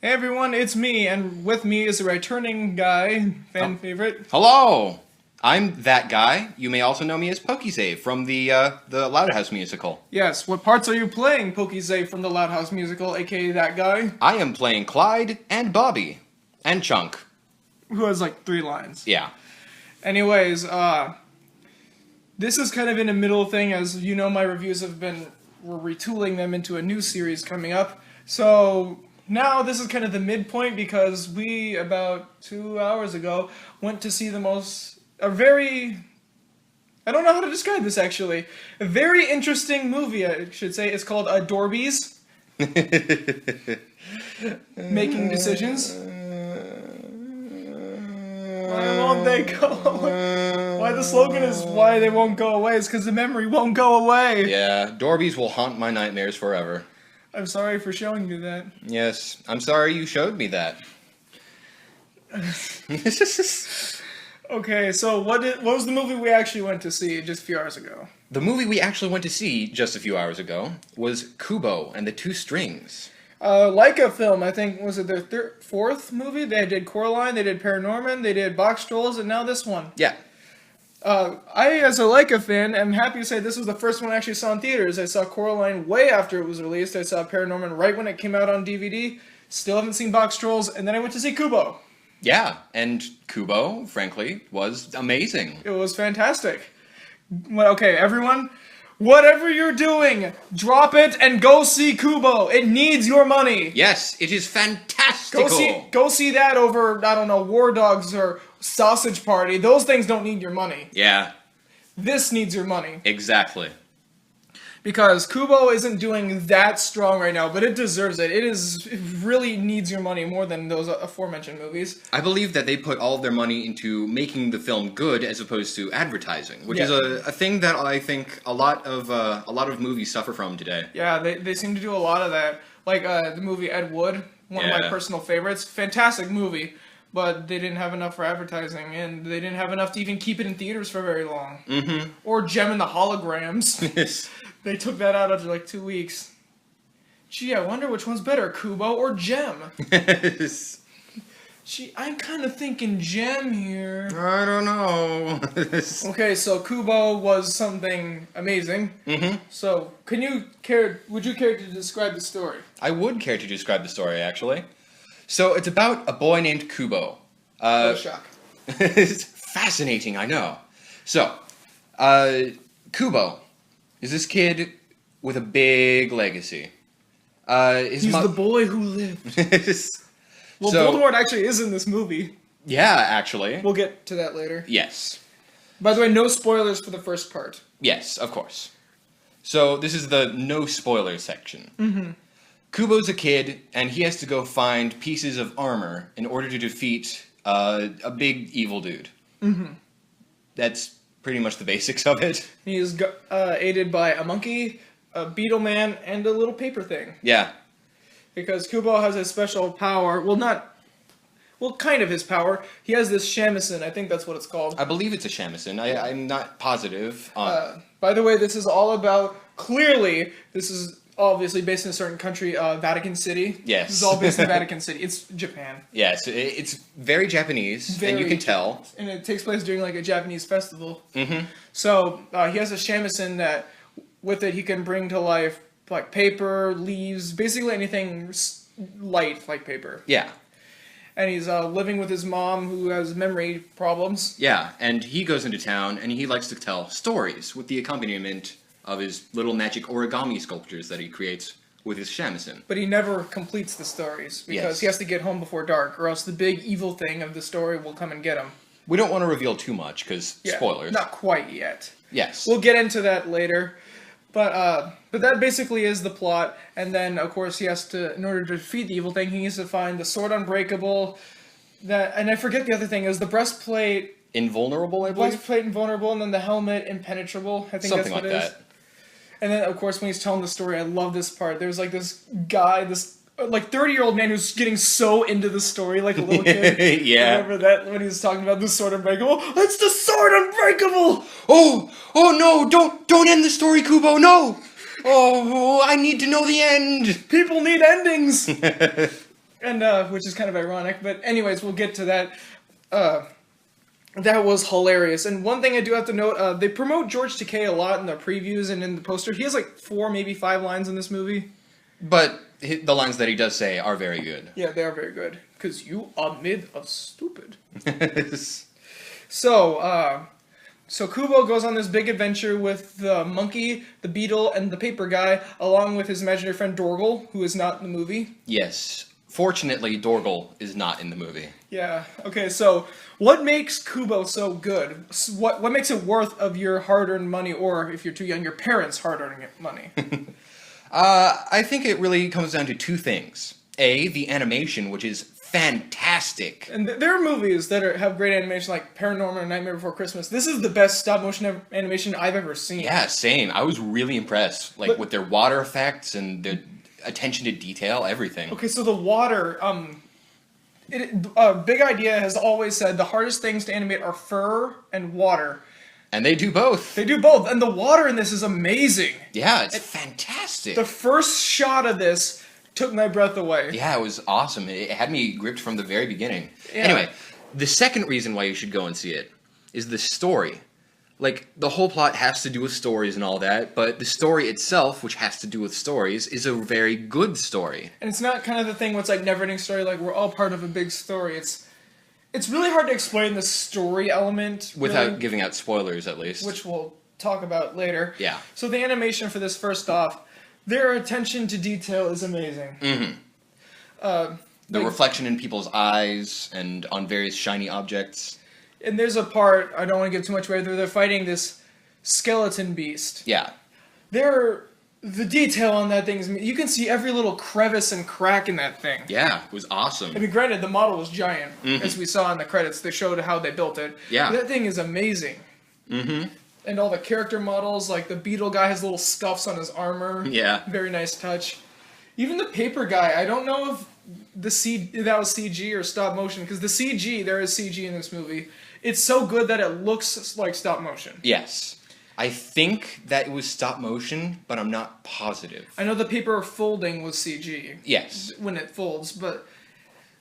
Hey everyone, it's me, and with me is a returning guy, fan favorite. Hello! I'm that guy. You may also know me as Pokesave from the Loud House musical. Yes, what parts are you playing, Pokesave from the Loud House musical, aka that guy? I am playing Clyde and Bobby. And Chunk. Who has like 3 lines. Yeah. Anyways, this is kind of in a middle thing, as you know my reviews we're retooling them into a new series coming up. So now this is kind of the midpoint because we, about 2 hours ago, went to see I don't know how to describe this actually. A very interesting movie, I should say. It's called Dorbies. Making Decisions. Why won't they go away? Why the slogan is why they won't go away is because the memory won't go away. Yeah, Dorbies will haunt my nightmares forever. I'm sorry for showing you that. Yes, I'm sorry you showed me that. Okay, so what was the movie we actually went to see just a few hours ago? The movie we actually went to see just a few hours ago was Kubo and the Two Strings. Leica Film, I think, was it their fourth movie? They did Coraline, they did Paranorman, they did Box Trolls, and now this one. Yeah. I, as a Leica fan, am happy to say this was the first one I actually saw in theaters. I saw Coraline way after it was released. I saw Paranorman right when it came out on DVD. Still haven't seen Box Trolls, and then I went to see Kubo. Yeah, and Kubo, frankly, was amazing. It was fantastic. Well, okay, everyone, whatever you're doing, drop it and go see Kubo. It needs your money. Yes, it is fantastical. Go see that over, I don't know, War Dogs or Sausage Party. Those things don't need your money. Yeah. This needs your money. Exactly. Because Kubo isn't doing that strong right now, but it deserves it. It really needs your money more than those aforementioned movies. I believe that they put all of their money into making the film good as opposed to advertising, which is a thing that I think a lot of movies suffer from today. Yeah, they seem to do a lot of that. Like the movie Ed Wood, one of my personal favorites. Fantastic movie, but they didn't have enough for advertising, and they didn't have enough to even keep it in theaters for very long. Mm-hmm. Or Gem and the Holograms. They took that out after like 2 weeks. Gee, I wonder which one's better, Kubo or Gem? Gee, I'm kind of thinking Gem here. I don't know. Okay, so Kubo was something amazing. Mm-hmm. So, would you care to describe the story? I would care to describe the story, actually. So, it's about a boy named Kubo. No shock. It's fascinating, I know. So, Kubo is this kid with a big legacy. He's the boy who lived. Well, Voldemort actually is in this movie. Yeah, actually. We'll get to that later. Yes. By the way, no spoilers for the first part. Yes, of course. So, this is the no spoilers section. Mm-hmm. Kubo's a kid, and he has to go find pieces of armor in order to defeat a big evil dude. Mm-hmm. That's pretty much the basics of it. He is aided by a monkey, a beetle man, and a little paper thing. Yeah. Because Kubo has a special power. Kind of his power. He has this shamisen. I think that's what it's called. I believe it's a shamisen. I'm not positive. By the way, this is all about... Clearly, this is obviously based in a certain country, Vatican City. Yes. This is all based in Vatican City. It's Japan. Yes, it's very Japanese, and you can tell. And it takes place during like a Japanese festival. Mm-hmm. So he has a shamisen that, with it, he can bring to life like paper, leaves, basically anything light like paper. Yeah. And he's living with his mom who has memory problems. Yeah, and he goes into town, and he likes to tell stories with the accompaniment of his little magic origami sculptures that he creates with his shamisen. But he never completes the stories, because he has to get home before dark, or else the big evil thing of the story will come and get him. We don't want to reveal too much, because spoilers. Not quite yet. Yes. We'll get into that later. But that basically is the plot, and then, of course, he has to, in order to defeat the evil thing, he needs to find the sword unbreakable, and I forget the other thing, is the breastplate... Invulnerable, I believe? Breastplate invulnerable, and then the helmet impenetrable. I think Something that's what like it is. that. And then, of course, when he's telling the story, I love this part. There's like this guy, like 30-year-old man who's getting so into the story like a little kid. Yeah. Remember that when he was talking about the sword unbreakable? It's the sword unbreakable! Oh no, don't end the story, Kubo, no! Oh, I need to know the end! People need endings! And and which is kind of ironic. But anyways, we'll get to that. That was hilarious. And one thing I do have to note, they promote George Takei a lot in the previews and in the poster. He has like 4, maybe 5 lines in this movie. But the lines that he does say are very good. Yeah, they are very good. Because you are made of stupid. So Kubo goes on this big adventure with the monkey, the beetle, and the paper guy, along with his imaginary friend Dorgle, who is not in the movie. Yes. Fortunately, Dorgle is not in the movie. Yeah. Okay, so what makes Kubo so good? What makes it worth of your hard-earned money, or if you're too young, your parents' hard-earned money? I think it really comes down to 2 things. A, the animation, which is fantastic. And there are movies that have great animation, like Paranormal and Nightmare Before Christmas. This is the best stop-motion animation I've ever seen. Yeah, same. I was really impressed, with their water effects and the attention to detail, everything. Okay, so the water, big idea has always said the hardest things to animate are fur and water. And they do both. They do both, and the water in this is amazing. Yeah, it's fantastic. The first shot of this took my breath away. Yeah, it was awesome. It had me gripped from the very beginning. Yeah. Anyway, the second reason why you should go and see it is the story. Like, the whole plot has to do with stories and all that, but the story itself, which has to do with stories, is a very good story. And it's not kind of the thing where it's like never-ending story, like we're all part of a big story. It's really hard to explain the story element. Without really, giving out spoilers, at least. which we'll talk about later. Yeah. So the animation for this, first off, their attention to detail is amazing. Mm-hmm. The reflection in people's eyes and on various shiny objects. And there's a part, I don't want to give too much away, they're fighting this skeleton beast. Yeah. The detail on that thing is, you can see every little crevice and crack in that thing. Yeah, it was awesome. I mean, granted, the model was giant, Mm-hmm. as we saw in the credits. They showed how they built it. Yeah. That thing is amazing. Mm-hmm. And all the character models, like the beetle guy has little scuffs on his armor. Yeah. Very nice touch. Even the paper guy, I don't know if that was CG or stop motion, because the CG, there is CG in this movie. It's so good that it looks like stop motion. Yes. I think that it was stop motion, but I'm not positive. I know the paper folding was CG. Yes. When it folds, but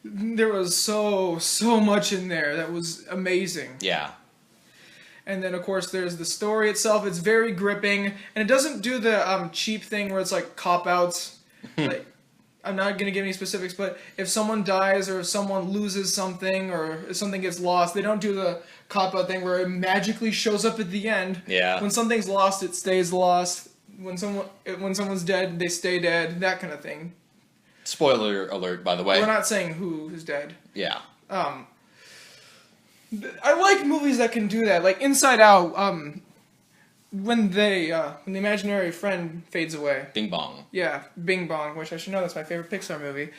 there was so much in there that was amazing. Yeah. And then, of course, there's the story itself. It's very gripping, and it doesn't do the cheap thing where it's like cop-outs. Like, I'm not going to give any specifics, but if someone dies or if someone loses something or if something gets lost, they don't do the cop-out thing where it magically shows up at the end. Yeah. When something's lost, it stays lost. When someone's dead, they stay dead. That kind of thing. Spoiler alert, by the way. We're not saying who is dead. Yeah. I like movies that can do that. Like Inside Out, when the imaginary friend fades away. Bing bong. Yeah, Bing Bong, which I should know, that's my favorite Pixar movie.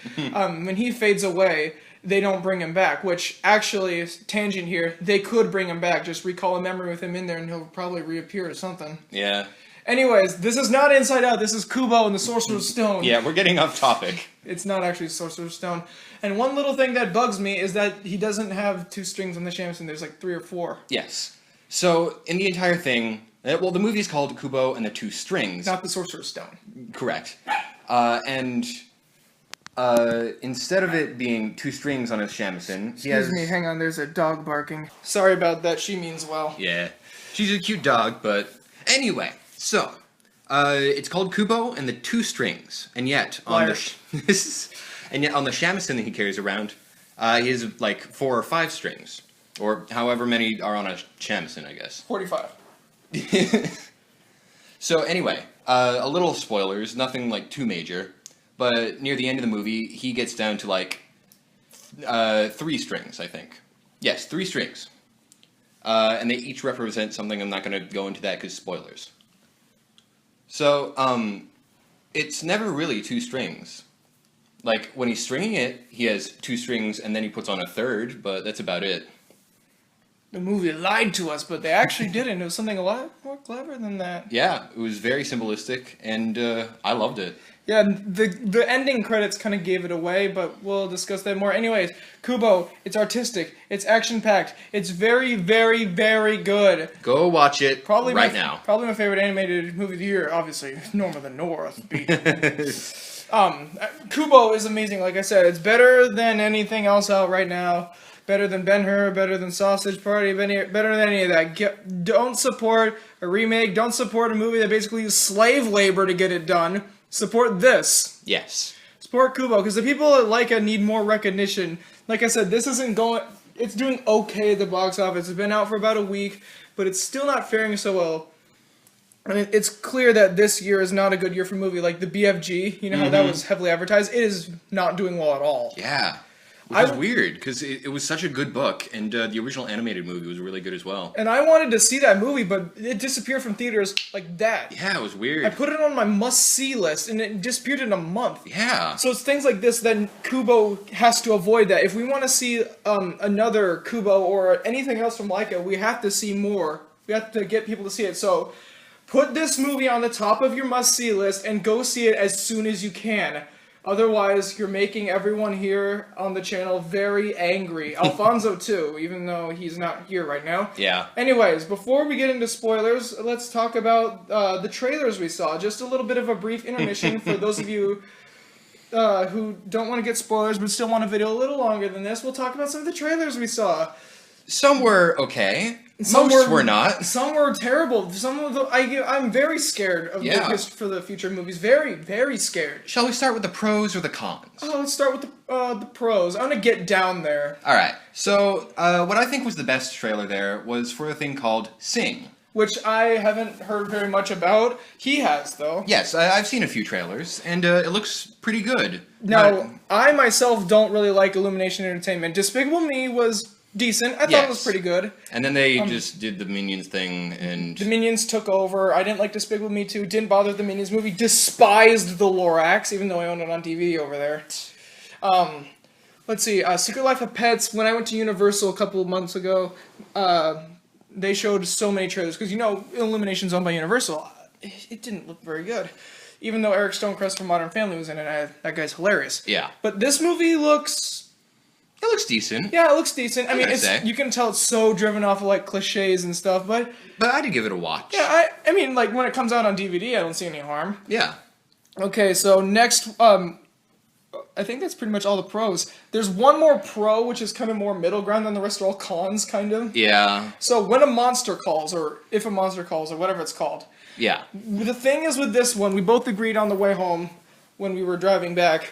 When he fades away, they don't bring him back, which actually, tangent here, they could bring him back. Just recall a memory with him in there and he'll probably reappear or something. Yeah. Anyways, this is not Inside Out, this is Kubo and the Sorcerer's Stone. Yeah, we're getting off topic. It's not actually Sorcerer's Stone. And one little thing that bugs me is that he doesn't have 2 strings on the shamisen, there's like 3 or 4. Yes. So, in the entire thing, well, the movie is called Kubo and the 2 Strings. Not the Sorcerer's Stone. Correct. And instead of it being 2 strings on his shamisen, he has... Excuse me, hang on, there's a dog barking. Sorry about that, she means well. Yeah. She's a cute dog, but... Anyway, so... it's called Kubo and the 2 Strings, and yet on and yet on the shamisen that he carries around, he has like 4 or 5 strings, or however many are on a shamisen, I guess. 45. So anyway, a little spoilers, nothing like too major, but near the end of the movie, he gets down to like 3 strings, I think. Yes, 3 strings, and they each represent something. I'm not going to go into that because spoilers. So, it's never really 2 strings. Like, when he's stringing it, he has 2 strings and then he puts on a 3rd, but that's about it. The movie lied to us, but they actually didn't. It was something a lot more clever than that. Yeah, it was very symbolistic, and I loved it. Yeah, the ending credits kind of gave it away, but we'll discuss that more. Anyways, Kubo, it's artistic, it's action-packed, it's very, very, very good. Go watch it now. Probably my favorite animated movie of the year, obviously. Norm of the North beat. Kubo is amazing. Like I said, it's better than anything else out right now. Better than Ben-Hur, better than Sausage Party, better than any of that. Don't support a remake. Don't support a movie that basically used slave labor to get it done. Support this. Yes. Support Kubo, because the people that like it need more recognition. Like I said, this isn't going... It's doing okay at the box office. It's been out for about a week, but it's still not faring so well. I mean, it's clear that this year is not a good year for movie. Like the BFG, you know how that was heavily advertised? It is not doing well at all. Yeah. Which is weird, because it was such a good book, and the original animated movie was really good as well. And I wanted to see that movie, but it disappeared from theaters like that. Yeah, it was weird. I put it on my must-see list, and it disappeared in a month. Yeah. So it's things like this that Kubo has to avoid that. If we want to see another Kubo or anything else from Laika, we have to see more. We have to get people to see it. So put this movie on the top of your must-see list and go see it as soon as you can. Otherwise, you're making everyone here on the channel very angry. Alfonso, too, even though he's not here right now. Yeah. Anyways, before we get into spoilers, let's talk about the trailers we saw. Just a little bit of a brief intermission for those of you who don't want to get spoilers but still want a video a little longer than this. We'll talk about some of the trailers we saw. Some were okay. Most were not. Some were terrible. Some of the I'm very scared of for the future movies. Very, very scared. Shall we start with the pros or the cons? Oh, let's start with the pros. I'm gonna get down there. All right. So what I think was the best trailer there was for a thing called Sing. Which I haven't heard very much about. He has, though. Yes, I've seen a few trailers, and it looks pretty good. Now, I myself don't really like Illumination Entertainment. Despicable Me was decent. I thought it was pretty good. And then they just did the Minions thing, and... The Minions took over. I didn't like Despicable Me 2. Didn't bother with the Minions movie. Despised the Lorax, even though I own it on DVD over there. Let's see. Secret Life of Pets. When I went to Universal a couple of months ago, they showed so many trailers. Because, you know, Illumination's owned by Universal. It didn't look very good. Even though Eric Stonecrest from Modern Family was in it. That guy's hilarious. Yeah. But this movie looks... It looks decent. Yeah, it looks decent. I mean, say. You can tell it's so driven off of, like, cliches and stuff, but... But I'd give it a watch. Yeah, I mean, like, when it comes out on DVD, I don't see any harm. Yeah. Okay, so next, I think that's pretty much all the pros. There's one more pro, which is kind of more middle ground, than the rest are all cons, kind of. Yeah. So when a monster calls, or if a monster calls, or whatever it's called. Yeah. The thing is with this one, we both agreed on the way home, when we were driving back,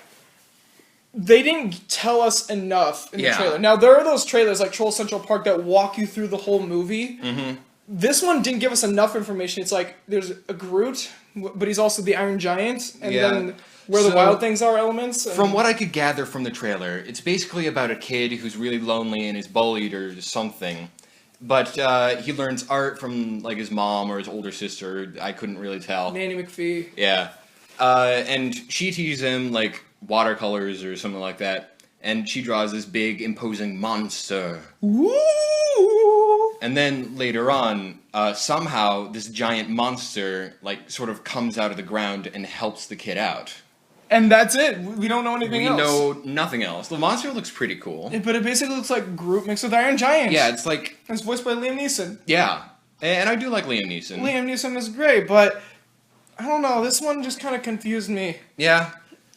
they didn't tell us enough in the trailer. Now, there are those trailers, like Troll Central Park, that walk you through the whole movie. Mm-hmm. This one didn't give us enough information. It's like, there's a Groot, but he's also the Iron Giant, and then where the wild things are elements. From what I could gather from the trailer, it's basically about a kid who's really lonely and is bullied or something. But he learns art from, like, his mom or his older sister. I couldn't really tell. Nanny McPhee. Yeah. And she teaches him, like, watercolors or something like that. And she draws this big, imposing monster. Woo! And then later on, somehow this giant monster, like, sort of comes out of the ground and helps the kid out. And that's it. We don't know anything else. We know nothing else. The monster looks pretty cool. But it basically looks like Groot mixed with Iron Giant. Yeah, it's like... It's voiced by Liam Neeson. Yeah. And I do like Liam Neeson. Liam Neeson is great, but... I don't know, this one just kind of confused me. Yeah.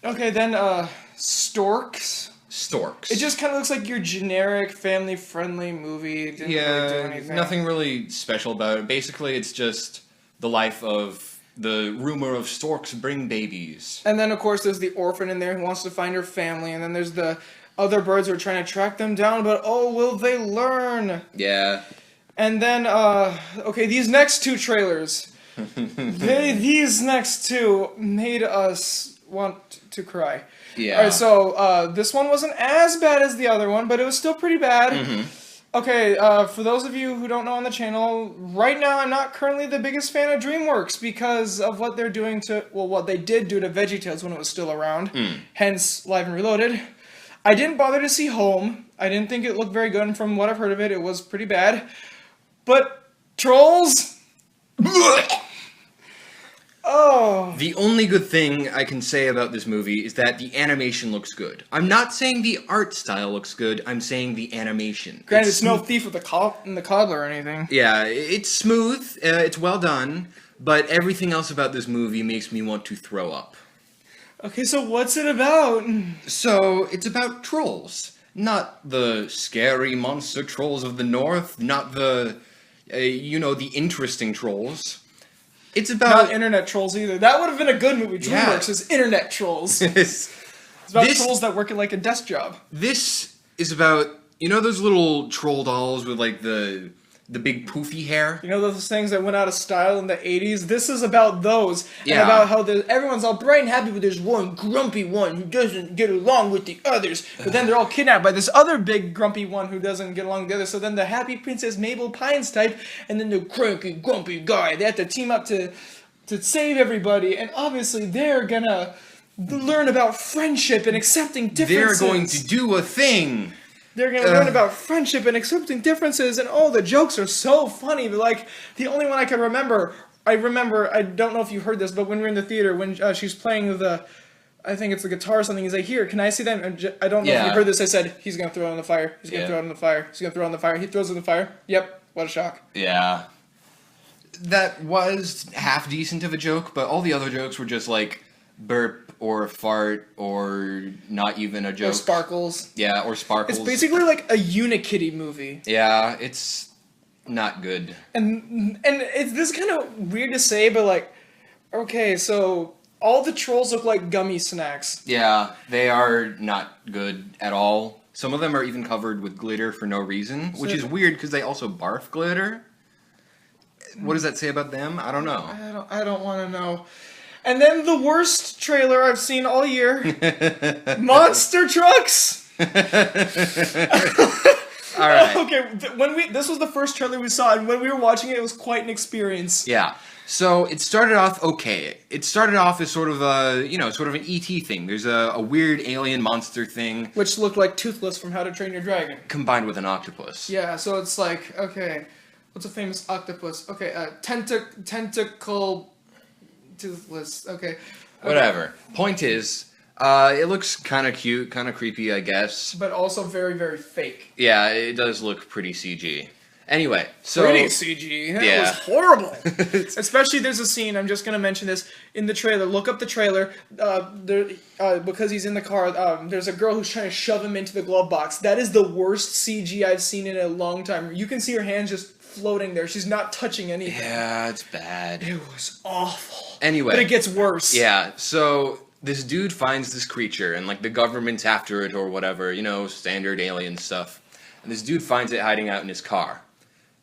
Okay, then, Storks. Storks. It just kind of looks like your generic, family-friendly movie. It didn't really do anything. Nothing really special about it. Basically, it's just the life of the rumor of storks bring babies. And then, of course, there's the orphan in there who wants to find her family, and then there's the other birds who are trying to track them down, but oh, will they learn? Yeah. And then, okay, these next two trailers... these next two made us want to cry. Yeah. Alright, so, this one wasn't as bad as the other one, but it was still pretty bad. Mm-hmm. Okay, for those of you who don't know on the channel, right now I'm not currently the biggest fan of DreamWorks because of what they're doing to, well, what they did do to VeggieTales when it was still around, hence Live and Reloaded. I didn't bother to see Home. I didn't think it looked very good, and from what I've heard of it, it was pretty bad. But, Trolls... Oh. The only good thing I can say about this movie is that the animation looks good. I'm not saying the art style looks good, I'm saying the animation. Granted, it's no Thief with the Cobbler or anything. Yeah, it's smooth, it's well done, but everything else about this movie makes me want to throw up. Okay, so what's it about? So, it's about trolls. Not the scary monster trolls of the north, not the, the interesting trolls. It's about... Not internet trolls either. That would have been a good movie. Yeah. DreamWorks is internet trolls. this, It's about This- trolls that work at like a desk job. this is about, those little troll dolls with, like, the big poofy hair? You know those things that went out of style in the 80s? This is about those. Yeah. And about how everyone's all bright and happy, but there's one grumpy one who doesn't get along with the others. But then they're all kidnapped by this other big grumpy one who doesn't get along with the others. So then the happy Princess Mabel Pines type, and then the cranky, grumpy guy. They have to team up to save everybody. And obviously they're gonna learn about friendship and accepting differences. They're going to do a thing! They're going to learn about friendship and accepting differences, and the jokes are so funny. But, like, the only one I can remember, I don't know if you heard this, but when we were in the theater, when she's playing I think it's the guitar or something, he's like, here, can I see that? And I don't know if you heard this, I said, he's going to throw it in the fire. He's going to throw it in the fire. He's going to throw it in the fire. He throws it in the fire. Yep, what a shock. Yeah. That was half decent of a joke, but all the other jokes were just like burp or fart or not even a joke. Or sparkles. Yeah, or sparkles. It's basically like a Unikitty movie. Yeah, it's not good. And this is kind of weird to say, but like, okay, so all the trolls look like gummy snacks. Yeah, they are not good at all. Some of them are even covered with glitter for no reason, which is weird because they also barf glitter. What does that say about them? I don't know. I don't want to know. And then the worst trailer I've seen all year, Monster Trucks. All right. Okay, this was the first trailer we saw, and when we were watching it, it was quite an experience. Yeah. So it started off okay. It started off as sort of an ET thing. There's a weird alien monster thing Which looked like Toothless from How to Train Your Dragon. combined with an octopus. Yeah, so it's like, okay, what's a famous octopus? Okay, tentacle... Toothless. Okay. Whatever. Point is, it looks kind of cute, kind of creepy, I guess. But also very, very fake. Yeah, it does look pretty CG. Anyway, so... Pretty CG. That was horrible. Especially there's a scene, I'm just going to mention this, in the trailer. Look up the trailer. Because he's in the car, there's a girl who's trying to shove him into the glove box. That is the worst CG I've seen in a long time. You can see her hands just floating there. She's not touching anything. Yeah, it's bad. It was awful. Anyway. But it gets worse. Yeah, so this dude finds this creature, and, like, the government's after it or whatever, standard alien stuff. And this dude finds it hiding out in his car.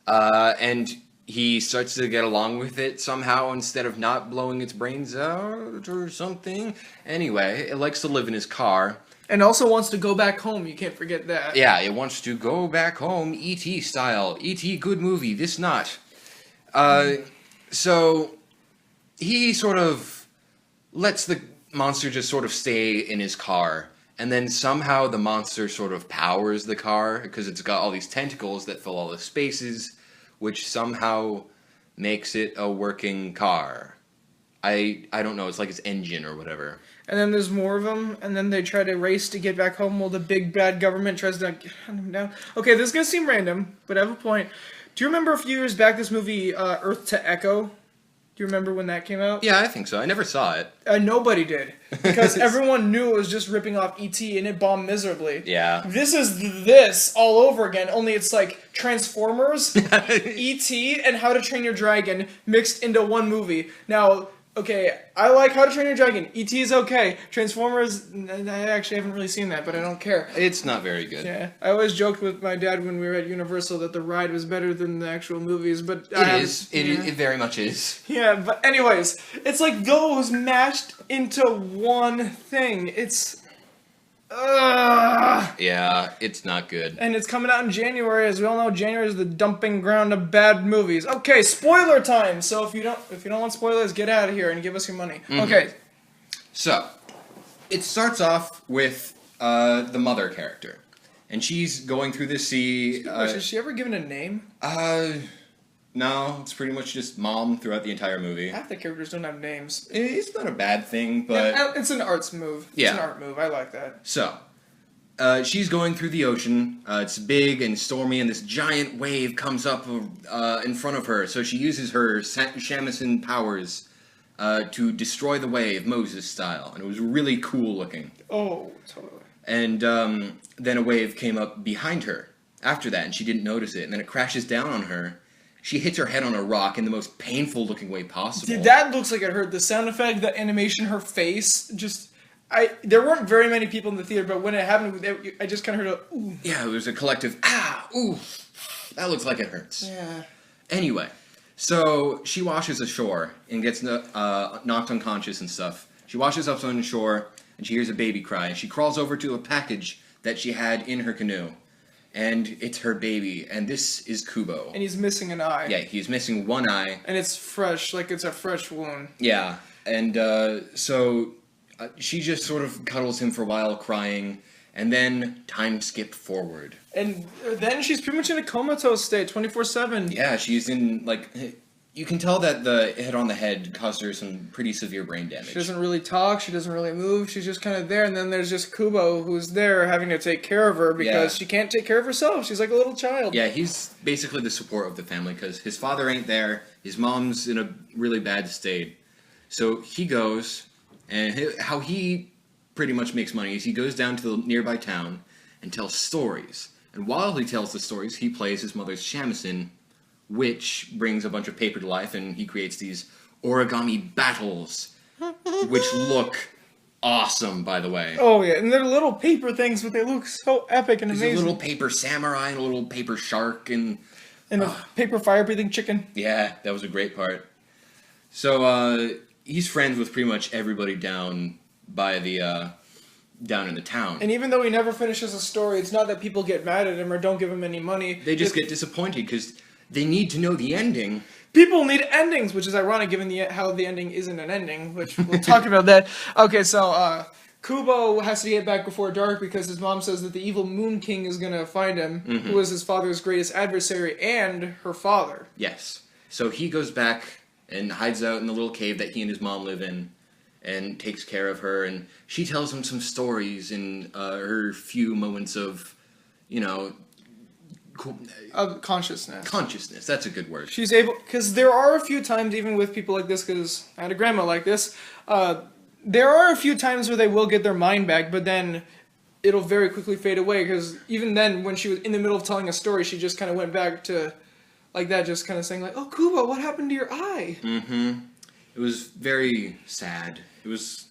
And he starts to get along with it somehow instead of not blowing its brains out or something. Anyway, it likes to live in his car. And also wants to go back home. You can't forget that. Yeah, it wants to go back home, E.T. style. E.T. good movie, this not. So he sort of lets the monster just sort of stay in his car. And then somehow the monster sort of powers the car because it's got all these tentacles that fill all the spaces, which somehow makes it a working car. I don't know, it's like its engine or whatever. And then there's more of them, and then they try to race to get back home while the big bad government tries to hunt them down. Okay, this is going to seem random, but I have a point. Do you remember a few years back this movie, Earth to Echo? Do you remember when that came out? Yeah, I think so. I never saw it. Nobody did. Because everyone knew it was just ripping off E.T. and it bombed miserably. Yeah. This is this all over again, only it's like Transformers, E.T., and How to Train Your Dragon mixed into one movie. Now... okay, I like How to Train Your Dragon. E.T. is okay. Transformers, I actually haven't really seen that, but I don't care. It's not very good. Yeah, I always joked with my dad when we were at Universal that the ride was better than the actual movies, but... It very much is. Yeah, but anyways, it's like those mashed into one thing. It's... Yeah, it's not good. And it's coming out in January. As we all know, January is the dumping ground of bad movies. Okay, spoiler time. So if you don't want spoilers, get out of here and give us your money. Mm-hmm. Okay. So, it starts off with the mother character, and she's going through the sea. Is she ever given a name? No, it's pretty much just mom throughout the entire movie. Half the characters don't have names. It's not a bad thing, but... yeah, it's an arts move. Yeah. It's an art move. I like that. So, she's going through the ocean. It's big and stormy, and this giant wave comes up in front of her. So she uses her shamisen powers to destroy the wave, Moses style, and it was really cool looking. Oh, totally. And then a wave came up behind her after that, and she didn't notice it, and then it crashes down on her. She hits her head on a rock in the most painful looking way possible. Dude, that looks like it hurt. The sound effect, the animation, her face, there weren't very many people in the theater, but when it happened, I just kind of heard a, ooh. Yeah, it was a collective, ooh, that looks like it hurts. Yeah. Anyway, so she washes ashore and gets knocked unconscious and stuff. She washes up on shore, and she hears a baby cry, and she crawls over to a package that she had in her canoe. And it's her baby, and this is Kubo. And he's missing an eye. Yeah, he's missing one eye. And it's fresh, like it's a fresh wound. Yeah, and so she just sort of cuddles him for a while, crying, and then time skipped forward. And then she's pretty much in a comatose state, 24/7. Yeah, she's in, like, you can tell that the hit on the head caused her some pretty severe brain damage. She doesn't really talk, she doesn't really move, she's just kind of there, and then there's just Kubo, who's there having to take care of her because she can't take care of herself. She's like a little child. Yeah, he's basically the support of the family because his father ain't there, his mom's in a really bad state. So he goes, and how he pretty much makes money is he goes down to the nearby town and tells stories. And while he tells the stories, he plays his mother's shamisen, which brings a bunch of paper to life, and he creates these origami battles, which look awesome, by the way. Oh, yeah, and they're little paper things, but they look so epic and There's amazing. a little paper samurai and a little paper shark, and a paper fire-breathing chicken. yeah, that was a great part. So, he's friends with pretty much everybody down by the, down in the town. And even though he never finishes a story, it's not that people get mad at him or don't give him any money. They just get disappointed, because they need to know the ending. People need endings, which is ironic given how the ending isn't an ending, which we'll talk about that. Okay, so Kubo has to get back before dark because his mom says that the evil Moon King is going to find him, who is his father's greatest adversary and her father. Yes. So he goes back and hides out in the little cave that he and his mom live in and takes care of her, and she tells him some stories in her few moments of, you know, Of consciousness. consciousness. That's a good word. She's able, because there are a few times, even with people like this, because I had a grandma like this, there are a few times where they will get their mind back, but then it'll very quickly fade away, because even then, when she was in the middle of telling a story, she just kind of went back to, like that, just kind of saying, like, oh, Kubo, what happened to your eye? Mm-hmm. It was very sad. It was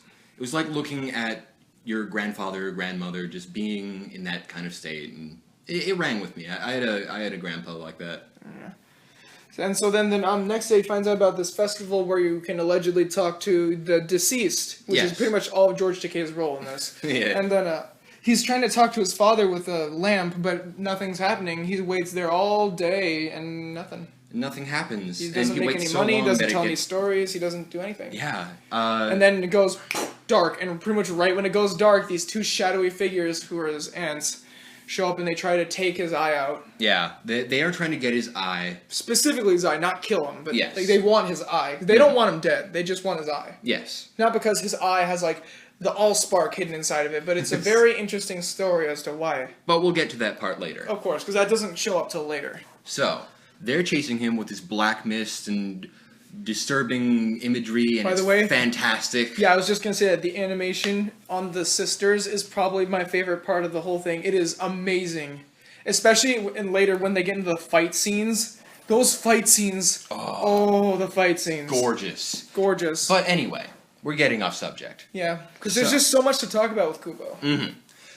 like looking at your grandfather or grandmother just being in that kind of state, and it rang with me. I had a grandpa like that. Yeah. And so then next day he finds out about this festival where you can allegedly talk to the deceased, which is pretty much all of George Takei's role in this. Yeah. And then he's trying to talk to his father with a lamp, but nothing's happening. He waits there all day and nothing. Nothing happens. He doesn't and make any money, he doesn't tell any stories, he doesn't do anything. Yeah. And then it goes dark, and pretty much right when it goes dark, these two shadowy figures, who are his aunts, show up and they try to take his eye out. Yeah, they are trying to get his eye. Specifically his eye, not kill him, but yes. they want his eye. They don't want him dead, they just want his eye. Yes. Not because his eye has, like, the all-spark hidden inside of it, but it's a very interesting story as to why. But we'll get to that part later. Of course, because that doesn't show up till later. So, they're chasing him with this black mist and disturbing imagery, and By the way, fantastic. Yeah, I was just going to say that the animation on the sisters is probably my favorite part of the whole thing. It is amazing. Especially later when they get into the fight scenes. Those fight scenes. Oh, the fight scenes. Gorgeous. Gorgeous. But anyway, we're getting off subject. Yeah, because there's just so much to talk about with Kubo. Mm-hmm.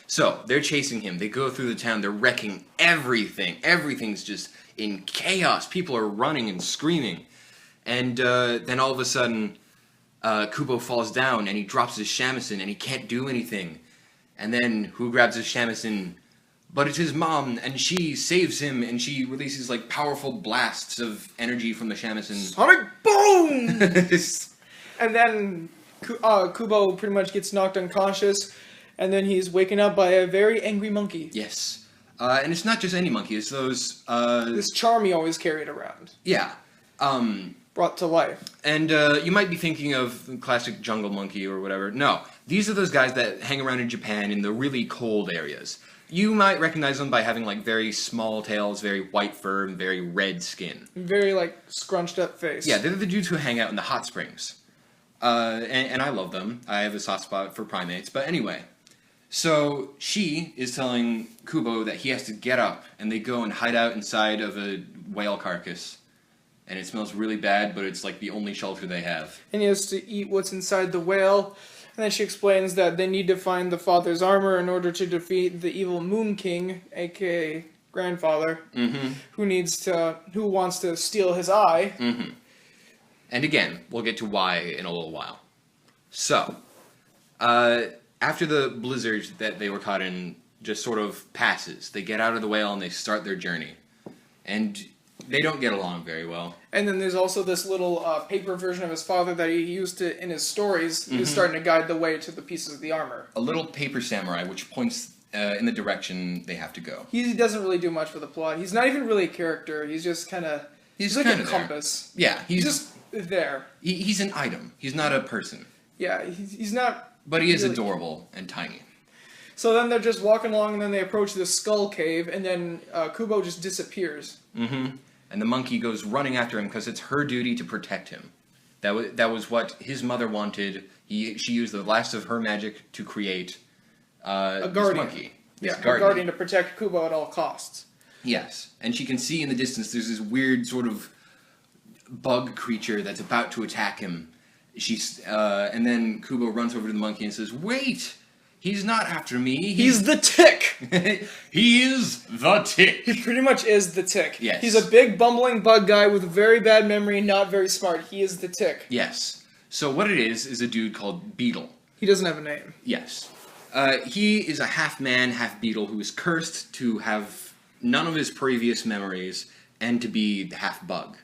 So, they're chasing him. They go through the town. They're wrecking everything. Everything's just in chaos. People are running and screaming. And then all of a sudden, Kubo falls down and he drops his shamisen and he can't do anything. And then who grabs his shamisen? But it's his mom, and she saves him, and she releases like powerful blasts of energy from the shamisen. Sonic boom! And then Kubo pretty much gets knocked unconscious, and then he's waken up by a very angry monkey. Yes. And it's not just any monkey, it's those... this charm he always carried around. Yeah. Brought to life. And you might be thinking of classic jungle monkey or whatever. No. These are those guys that hang around in Japan in the really cold areas. You might recognize them by having like very small tails, very white fur, and very red skin. Very like scrunched up face. Yeah, they're the dudes who hang out in the hot springs. And I love them. I have a soft spot for primates. But anyway, so she is telling Kubo that he has to get up, and they go and hide out inside of a whale carcass. And it smells really bad, but it's like the only shelter they have. And he has to eat what's inside the whale. And then she explains that they need to find the father's armor in order to defeat the evil Moon King, aka grandfather, who wants to steal his eye. Mm-hmm. And again, we'll get to why in a little while. So, after the blizzard that they were caught in just sort of passes, they get out of the whale and they start their journey. And they don't get along very well. And then there's also this little paper version of his father that he used in his stories, who's starting to guide the way to the pieces of the armor. A little paper samurai, which points in the direction they have to go. He doesn't really do much for the plot. He's not even really a character. He's just kind of... He's like a compass. Yeah, he's just there. He's an item. He's not a person. Yeah, he's not... But he is adorable and tiny. So then they're just walking along, and then they approach the skull cave, and then Kubo just disappears. Mm-hmm. And the monkey goes running after him because it's her duty to protect him. That was what his mother wanted. She used the last of her magic to create a guardian. This monkey. This guardian to protect Kubo at all costs. Yes, and she can see in the distance there's this weird sort of bug creature that's about to attack him. And then Kubo runs over to the monkey and says, "Wait! He's not after me. He's the Tick!" He is the Tick. He pretty much is the Tick. Yes. He's a big, bumbling bug guy with a very bad memory, not very smart. He is the Tick. Yes. So what it is a dude called Beetle. He doesn't have a name. Yes. He is a half-man, half-beetle who is cursed to have none of his previous memories and to be half-bug.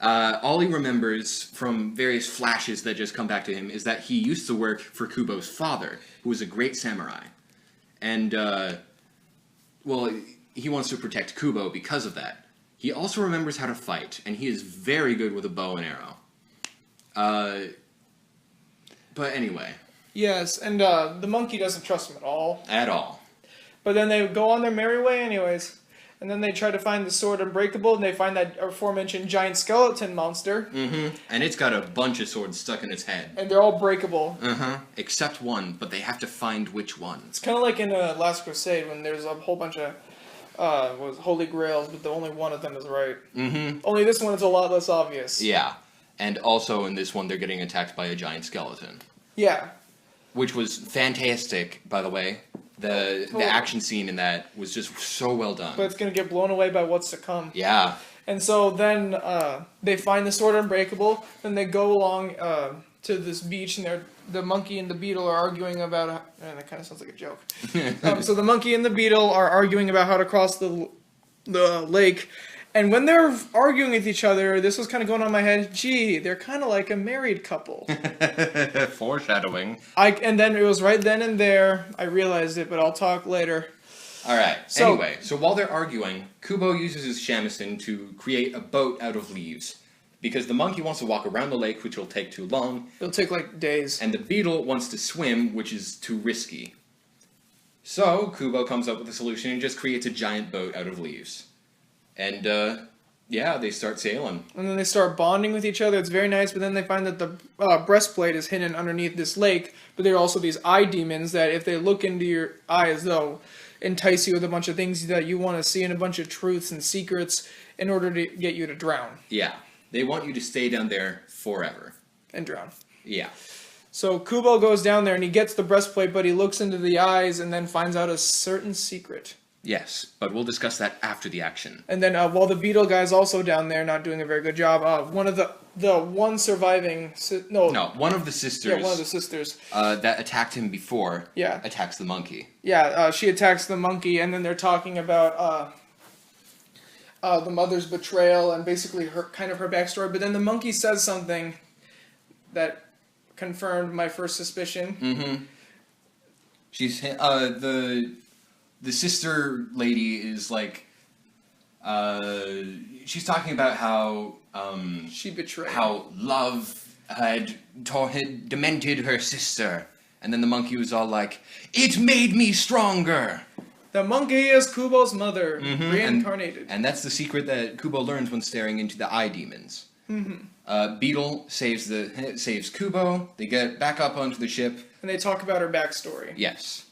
All he remembers from various flashes that just come back to him is that he used to work for Kubo's father, who was a great samurai. And, he wants to protect Kubo because of that. He also remembers how to fight, and he is very good with a bow and arrow. But anyway. Yes, and the monkey doesn't trust him at all. At all. But then they go on their merry way anyways. And then they try to find the sword Unbreakable, and they find that aforementioned giant skeleton monster. Mm-hmm. And it's got a bunch of swords stuck in its head. And they're all breakable. Uh-huh. Except one, but they have to find which one. It's kind of like in Last Crusade, when there's a whole bunch of Holy Grails, but only one of them is right. Mm-hmm. Only this one is a lot less obvious. Yeah. And also in this one, they're getting attacked by a giant skeleton. Yeah. Which was fantastic, by the way. The action scene in that was just so well done. But it's going to get blown away by what's to come. Yeah. And so then they find the sword Unbreakable, then they go along to this beach, and the monkey and the beetle are arguing about... that kind of sounds like a joke. So the monkey and the beetle are arguing about how to cross the lake. And when they're arguing with each other, this was kind of going on in my head, gee, they're kind of like a married couple. Foreshadowing. And then it was right then and there, I realized it, but I'll talk later. Alright, anyway, so while they're arguing, Kubo uses his shamisen to create a boat out of leaves. Because the monkey wants to walk around the lake, which will take too long. It'll take like days. And the beetle wants to swim, which is too risky. So, Kubo comes up with a solution and just creates a giant boat out of leaves. And, they start sailing. And then they start bonding with each other. It's very nice, but then they find that the breastplate is hidden underneath this lake. But there are also these eye demons that, if they look into your eyes, they'll entice you with a bunch of things that you want to see and a bunch of truths and secrets in order to get you to drown. Yeah. They want you to stay down there forever. And drown. Yeah. So Kubo goes down there and he gets the breastplate, but he looks into the eyes and then finds out a certain secret. Yes, but we'll discuss that after the action. And then while the beetle guy's also down there, not doing a very good job, one of the one surviving... one of the sisters... Yeah, one of the sisters. That attacked him before Yeah. attacks the monkey. Yeah, she attacks the monkey, and then they're talking about the mother's betrayal and basically her backstory. But then the monkey says something that confirmed my first suspicion. Mm-hmm. She's... The sister lady is like, she's talking about how, she betrayed. How love had demented her sister. And then the monkey was all like, it made me stronger. The monkey is Kubo's mother, reincarnated. And that's the secret that Kubo learns when staring into the eye demons. Mm-hmm. Beetle saves Kubo. They get back up onto the ship. And they talk about her backstory. Yes.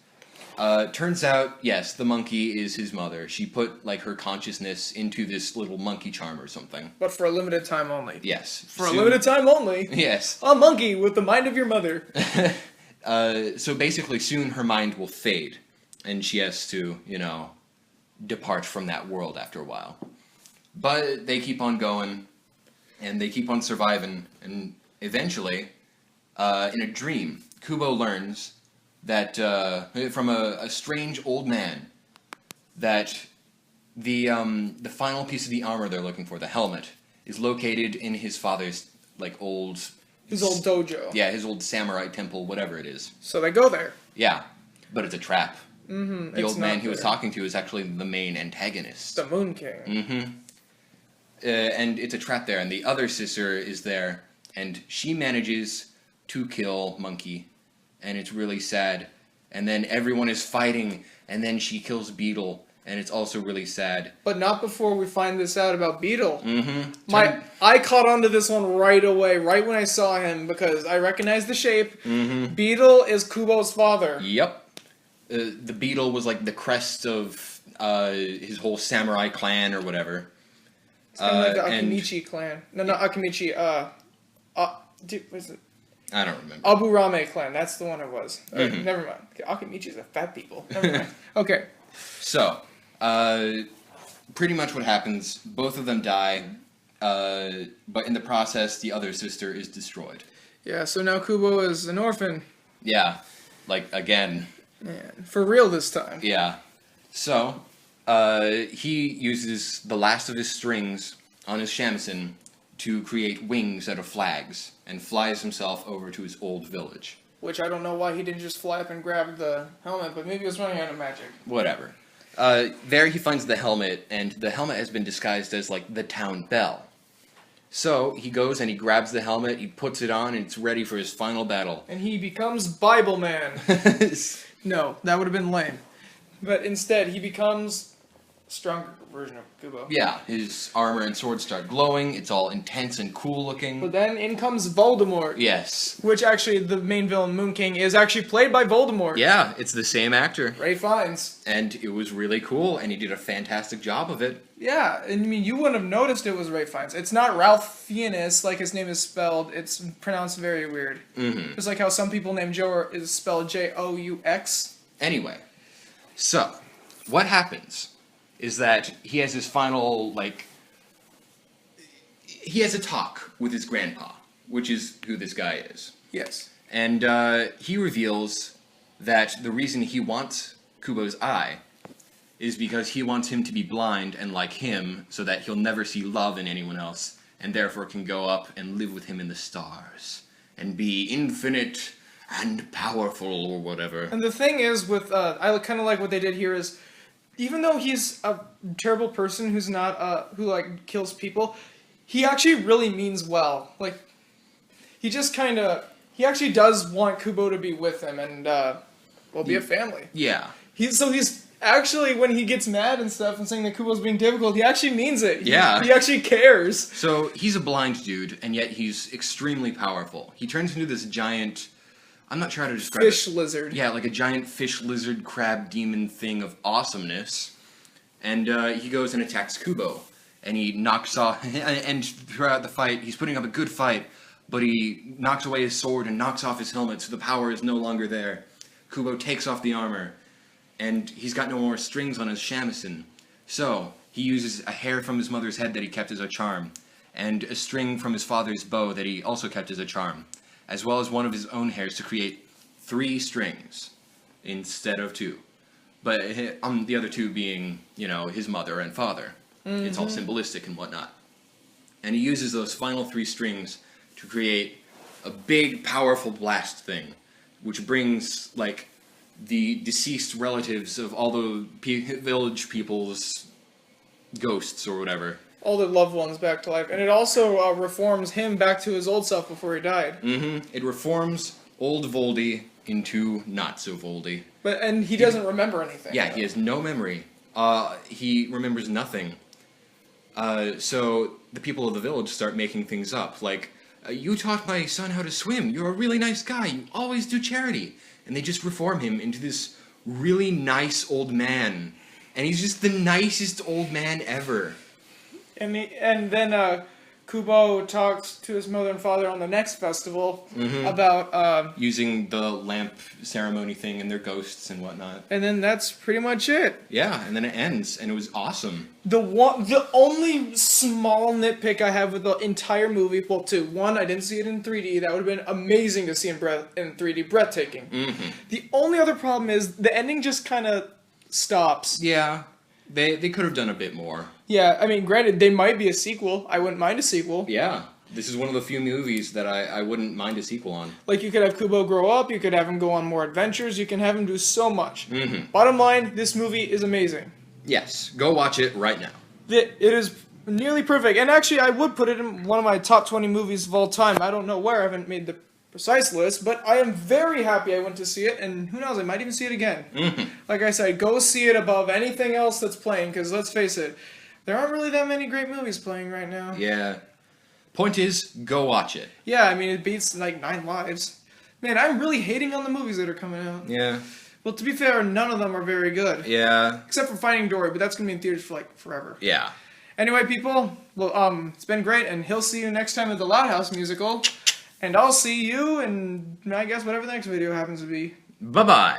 Turns out, yes, the monkey is his mother. She put, like, her consciousness into this little monkey charm or something. But for a limited time only. Yes. For a limited time only. Yes. A monkey with the mind of your mother. So basically, soon her mind will fade. And she has to, depart from that world after a while. But they keep on going. And they keep on surviving. And eventually, in a dream, Kubo learns that from a strange old man that the final piece of the armor they're looking for, the helmet, is located in his father's his old dojo. Yeah, his old samurai temple, whatever it is. So they go there. Yeah, but it's a trap. Mm-hmm. The old man he was talking to is actually the main antagonist. The Moon King. Mm-hmm. And it's a trap there, and the other sister is there, and she manages to kill Monkey. And it's really sad. And then everyone is fighting, and then she kills Beetle, and it's also really sad. But not before we find this out about Beetle. Mm-hmm. I caught on to this one right away, right when I saw him, because I recognized the shape. Mm-hmm. Beetle is Kubo's father. Yep. The Beetle was like the crest of his whole samurai clan or whatever. It's kind of like the Akimichi clan. No, not Akimichi. Dude, what is it? I don't remember. Abu Rame clan. That's the one it was. Mm-hmm. Never mind. Akimichi's a fat people. Never mind. Okay. So, pretty much what happens, both of them die, but in the process, the other sister is destroyed. Yeah, so now Kubo is an orphan. Yeah, like, again. Man, for real this time. Yeah. So, he uses the last of his strings on his shamisen to create wings out of flags, and flies himself over to his old village. Which I don't know why he didn't just fly up and grab the helmet, but maybe he was running out of magic. Whatever. There he finds the helmet, and the helmet has been disguised as, like, the town bell. So, he goes and he grabs the helmet, he puts it on, and it's ready for his final battle. And he becomes Bible Man. No, that would have been lame. But instead, he becomes a stronger version of Kubo. Yeah, his armor and sword start glowing, it's all intense and cool looking. But then in comes Voldemort. Yes. Which actually, the main villain, Moon King, is actually played by Voldemort. Yeah, it's the same actor. Ralph Fiennes. And it was really cool, and he did a fantastic job of it. Yeah, and I mean, you wouldn't have noticed it was Ralph Fiennes. It's not Ralph Fiennes, like his name is spelled. It's pronounced very weird. Mm-hmm. Just like how some people named Joe is spelled J-O-U-X. Anyway, so, what happens is that he has his final, he has a talk with his grandpa, which is who this guy is. Yes. And he reveals that the reason he wants Kubo's eye is because he wants him to be blind and like him, so that he'll never see love in anyone else, and therefore can go up and live with him in the stars, and be infinite and powerful, or whatever. And the thing is, with I kind of like what they did here is, even though he's a terrible person who's not who like kills people, he actually really means well. Like, he just he actually does want Kubo to be with him and be a family. Yeah. He's actually, when he gets mad and stuff and saying that Kubo's being difficult, he actually means it. He actually cares. So he's a blind dude, and yet he's extremely powerful. He turns into this giant, I'm not sure how to describe Fish lizard. Yeah, like a giant fish lizard crab demon thing of awesomeness. And he goes and attacks Kubo. And he knocks off, and throughout the fight, he's putting up a good fight, but he knocks away his sword and knocks off his helmet, so the power is no longer there. Kubo takes off the armor, and he's got no more strings on his shamisen. So, he uses a hair from his mother's head that he kept as a charm, and a string from his father's bow that he also kept as a charm, as well as one of his own hairs to create 3 strings instead of 2. But the other 2 being, his mother and father. Mm-hmm. It's all symbolistic and whatnot. And he uses those final 3 strings to create a big, powerful blast thing, which brings, the deceased relatives of all the village people's ghosts or whatever. All the loved ones back to life. And it also reforms him back to his old self before he died. Mm-hmm. It reforms old Voldy into not so Voldy. And he doesn't remember anything. Yeah, he has no memory. He remembers nothing. So the people of the village start making things up, like, you taught my son how to swim, you're a really nice guy, you always do charity. And they just reform him into this really nice old man. And he's just the nicest old man ever. And then Kubo talks to his mother and father on the next festival about Using the lamp ceremony thing and their ghosts and whatnot. and then that's pretty much it. Yeah, and then it ends, and it was awesome. The only small nitpick I have with the entire movie, well, two. One, I didn't see it in 3D. That would have been amazing to see in 3D, breathtaking. The only other problem is the ending just kind of stops. Yeah, they could have done a bit more. Yeah, I mean, granted, they might be a sequel. I wouldn't mind a sequel. Yeah, this is one of the few movies that I wouldn't mind a sequel on. Like, you could have Kubo grow up, you could have him go on more adventures, you can have him do so much. Bottom line, this movie is amazing. Yes, go watch it right now. It is nearly perfect, and actually, I would put it in one of my top 20 movies of all time. I don't know where, I haven't made the precise list, but I am very happy I went to see it, and who knows, I might even see it again. Like I said, go see it above anything else that's playing, because let's face it, there aren't really that many great movies playing right now. Yeah. Point is, go watch it. Yeah, I mean, it beats, like, 9 Lives. Man, I'm really hating on the movies that are coming out. Yeah. Well, to be fair, none of them are very good. Yeah. Except for Finding Dory, but that's going to be in theaters for, like, forever. Yeah. Anyway, people, well, it's been great, and he'll see you next time at the Loud House musical. And I'll see you in, I guess, whatever the next video happens to be. Bye-bye.